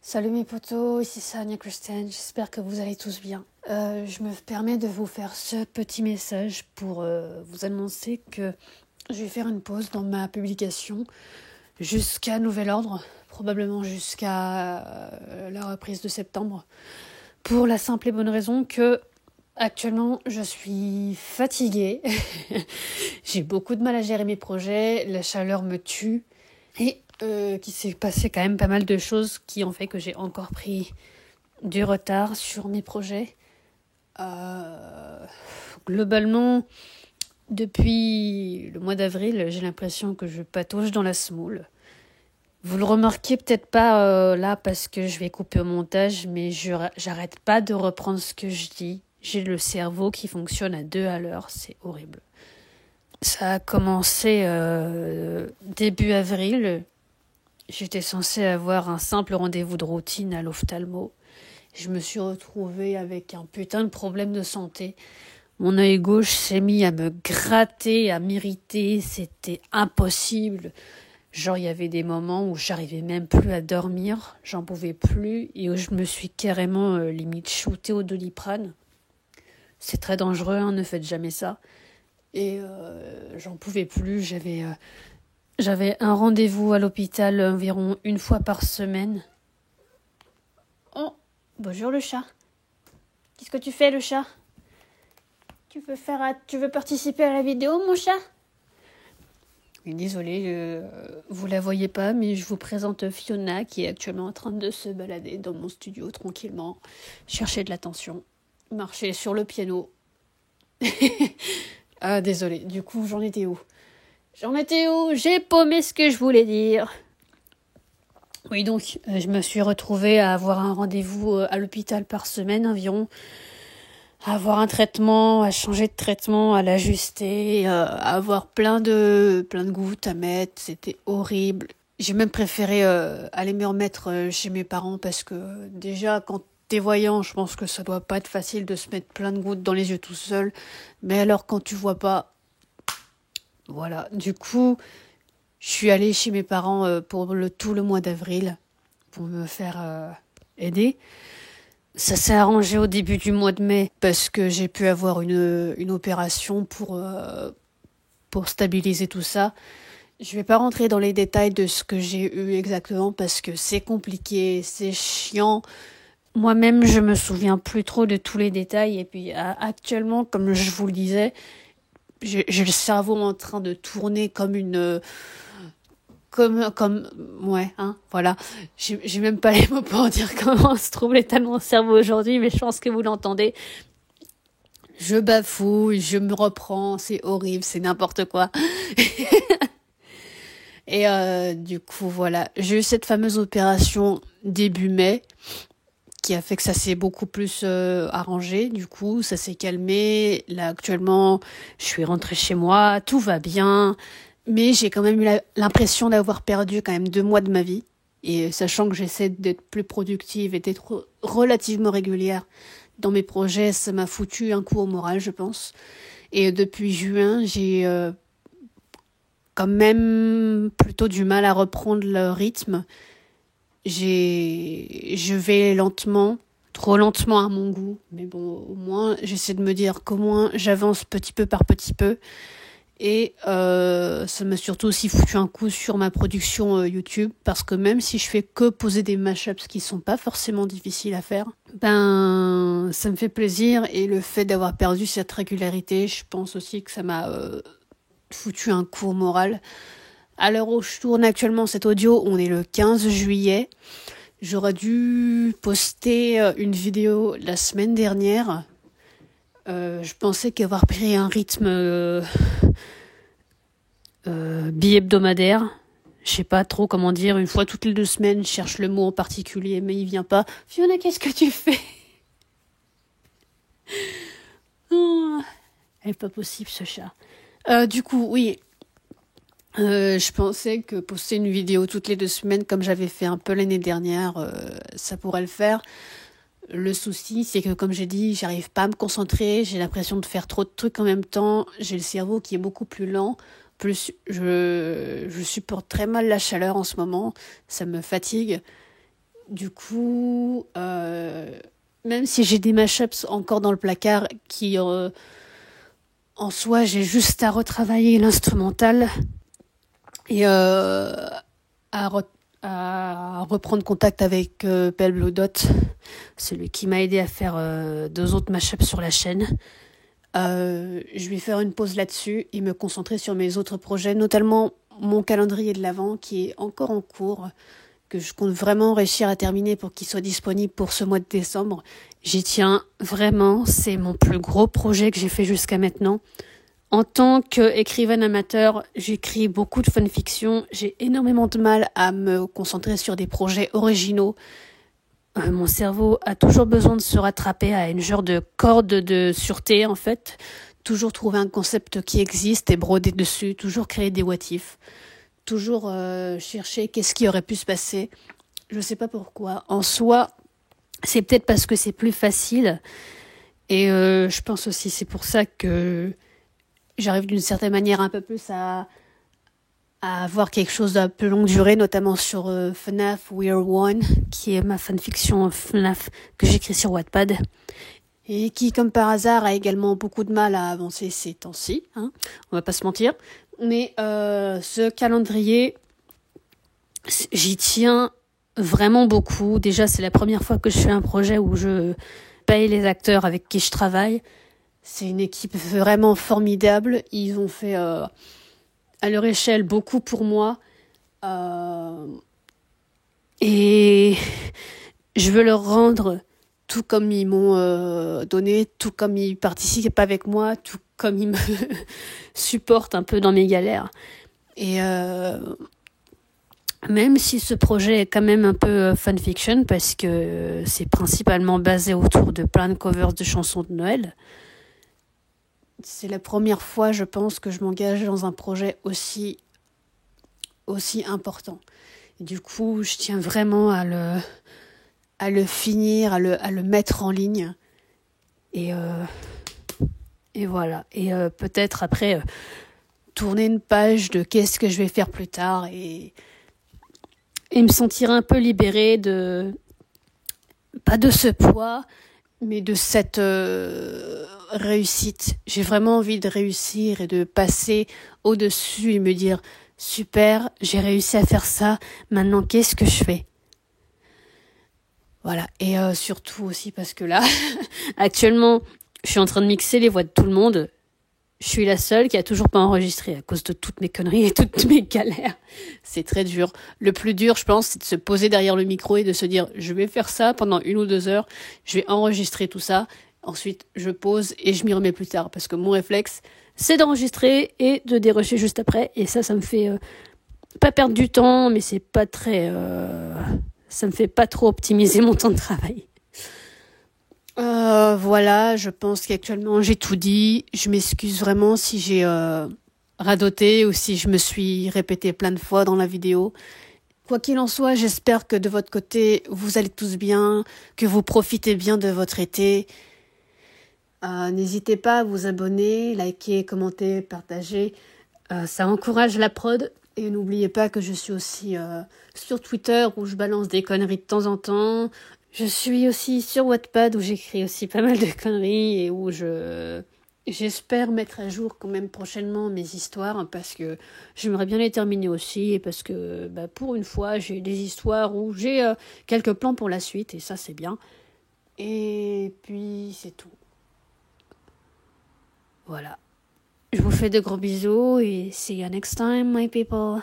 Salut mes potos, ici Sania Christian, j'espère que vous allez tous bien. Je me permets de vous faire ce petit message pour vous annoncer que je vais faire une pause dans ma publication jusqu'à nouvel ordre, probablement jusqu'à la reprise de septembre, pour la simple et bonne raison que actuellement je suis fatiguée, j'ai beaucoup de mal à gérer mes projets, la chaleur me tue et qu'il s'est passé quand même pas mal de choses qui ont fait que j'ai encore pris du retard sur mes projets. Globalement, depuis le mois d'avril, j'ai l'impression que je patauge dans la semoule. Vous le remarquez peut-être pas là parce que je vais couper au montage, mais j'arrête pas de reprendre ce que je dis. J'ai le cerveau qui fonctionne à 2 à l'heure, c'est horrible. Ça a commencé début avril. J'étais censée avoir un simple rendez-vous de routine à l'ophtalmo. Je me suis retrouvée avec un putain de problème de santé. Mon œil gauche s'est mis à me gratter, à m'irriter. C'était impossible. Genre, il y avait des moments où j'arrivais même plus à dormir. J'en pouvais plus et où je me suis carrément limite shootée au Doliprane. C'est très dangereux, hein, ne faites jamais ça. Et j'en pouvais plus. J'avais un rendez-vous à l'hôpital environ une fois par semaine. Oh, bonjour le chat. Qu'est-ce que tu fais le chat ? Tu veux participer à la vidéo mon chat ? Oui, désolée, vous la voyez pas, mais je vous présente Fiona qui est actuellement en train de se balader dans mon studio tranquillement, chercher de l'attention, marcher sur le piano. Ah désolée, du coup j'en étais où ? J'ai paumé ce que je voulais dire. Oui, donc, je me suis retrouvée à avoir un rendez-vous à l'hôpital par semaine environ, à avoir un traitement, à changer de traitement, à l'ajuster, à avoir plein de gouttes à mettre. C'était horrible. J'ai même préféré aller me remettre chez mes parents parce que déjà, quand t'es voyant, je pense que ça doit pas être facile de se mettre plein de gouttes dans les yeux tout seul. Mais alors, quand tu vois pas, voilà. Du coup, je suis allée chez mes parents pour tout le mois d'avril pour me faire aider. Ça s'est arrangé au début du mois de mai parce que j'ai pu avoir une opération pour stabiliser tout ça. Je vais pas rentrer dans les détails de ce que j'ai eu exactement parce que c'est compliqué, c'est chiant. Moi-même, je me souviens plus trop de tous les détails et puis actuellement, comme je vous le disais, j'ai le cerveau en train de tourner comme ouais, hein, voilà. J'ai même pas les mots pour dire comment se trouve l'état de mon cerveau aujourd'hui, mais je pense que vous l'entendez. Je bafouille, je me reprends, c'est horrible, c'est n'importe quoi. Et du coup, voilà. J'ai eu cette fameuse opération début mai, qui a fait que ça s'est beaucoup plus arrangé. Du coup, ça s'est calmé. Là, actuellement, je suis rentrée chez moi, tout va bien. Mais j'ai quand même eu l'impression d'avoir perdu quand même 2 mois de ma vie. Et sachant que j'essaie d'être plus productive et d'être relativement régulière dans mes projets, ça m'a foutu un coup au moral, je pense. Et depuis juin, j'ai quand même plutôt du mal à reprendre le rythme. Je vais lentement, trop lentement à mon goût. Mais bon, au moins, j'essaie de me dire qu'au moins, j'avance petit peu par petit peu. Et ça m'a surtout aussi foutu un coup sur ma production YouTube parce que même si je fais que poser des mashups qui sont pas forcément difficiles à faire, ben ça me fait plaisir et le fait d'avoir perdu cette régularité, je pense aussi que ça m'a foutu un coup au moral. À l'heure où je tourne actuellement cet audio, on est le 15 juillet. J'aurais dû poster une vidéo la semaine dernière. Je pensais qu'avoir pris un rythme bi-hebdomadaire, je sais pas trop comment dire, une fois toutes les 2 semaines, je cherche le mot en particulier, mais il vient pas. Fiona, qu'est-ce que tu fais ? Oh, elle est pas possible ce chat. Du coup, oui. Je pensais que poster une vidéo toutes les 2 semaines, comme j'avais fait un peu l'année dernière, ça pourrait le faire. Le souci, c'est que comme j'ai dit, j'arrive pas à me concentrer, j'ai l'impression de faire trop de trucs en même temps, j'ai le cerveau qui est beaucoup plus lent, plus je supporte très mal la chaleur en ce moment, ça me fatigue. Du coup, même si j'ai des mashups encore dans le placard qui, en soi, j'ai juste à retravailler l'instrumental et à, à reprendre contact avec Pale Blue Dot, celui qui m'a aidé à faire 2 autres mashups sur la chaîne. Je vais faire une pause là-dessus et me concentrer sur mes autres projets, notamment mon calendrier de l'Avent qui est encore en cours, que je compte vraiment réussir à terminer pour qu'il soit disponible pour ce mois de décembre. J'y tiens vraiment, c'est mon plus gros projet que j'ai fait jusqu'à maintenant. En tant qu'écrivaine amateur, j'écris beaucoup de fanfiction. J'ai énormément de mal à me concentrer sur des projets originaux. Mon cerveau a toujours besoin de se rattraper à une genre de corde de sûreté, en fait. Toujours trouver un concept qui existe et broder dessus. Toujours créer des what-if. Toujours chercher qu'est-ce qui aurait pu se passer. Je sais pas pourquoi. En soi, c'est peut-être parce que c'est plus facile. Et je pense aussi c'est pour ça que j'arrive d'une certaine manière un peu plus à avoir quelque chose d'un peu longue durée, notamment sur FNAF We're One, qui est ma fanfiction FNAF que j'écris sur Wattpad, et qui, comme par hasard, a également beaucoup de mal à avancer ces temps-ci, hein, on va pas se mentir. Mais ce calendrier, j'y tiens vraiment beaucoup. Déjà, c'est la première fois que je fais un projet où je paye les acteurs avec qui je travaille. C'est une équipe vraiment formidable. Ils ont fait à leur échelle beaucoup pour moi. Et je veux leur rendre tout comme ils m'ont donné, tout comme ils participent avec moi, tout comme ils me supportent un peu dans mes galères. Et même si ce projet est quand même un peu fanfiction, parce que c'est principalement basé autour de plein de covers de chansons de Noël, c'est la première fois, je pense, que je m'engage dans un projet aussi important. Et du coup, je tiens vraiment à le finir, à le mettre en ligne. Et voilà. Et peut-être après, tourner une page de qu'est-ce que je vais faire plus tard et me sentir un peu libérée pas de ce poids, mais de cette réussite. J'ai vraiment envie de réussir et de passer au-dessus et me dire super, j'ai réussi à faire ça, maintenant qu'est-ce que je fais? Voilà, et surtout aussi parce que là, actuellement, je suis en train de mixer les voix de tout le monde. Je suis la seule qui a toujours pas enregistré à cause de toutes mes conneries et toutes mes galères. C'est très dur. Le plus dur, je pense, c'est de se poser derrière le micro et de se dire, je vais faire ça pendant 1 ou 2 heures, je vais enregistrer tout ça, ensuite je pose et je m'y remets plus tard parce que mon réflexe, c'est d'enregistrer et de dérocher juste après. Et ça me fait pas perdre du temps, mais c'est pas très... ça me fait pas trop optimiser mon temps de travail. Voilà, je pense qu'actuellement j'ai tout dit. Je m'excuse vraiment si j'ai radoté ou si je me suis répété plein de fois dans la vidéo. Quoi qu'il en soit, j'espère que de votre côté, vous allez tous bien, que vous profitez bien de votre été. N'hésitez pas à vous abonner, liker, commenter, partager. Ça encourage la prod. Et n'oubliez pas que je suis aussi sur Twitter où je balance des conneries de temps en temps. Je suis aussi sur Wattpad où j'écris aussi pas mal de conneries et où j'espère mettre à jour quand même prochainement mes histoires parce que j'aimerais bien les terminer aussi et parce que pour une fois j'ai des histoires où j'ai quelques plans pour la suite et ça c'est bien. Et puis c'est tout. Voilà. Je vous fais de gros bisous et see you next time my people.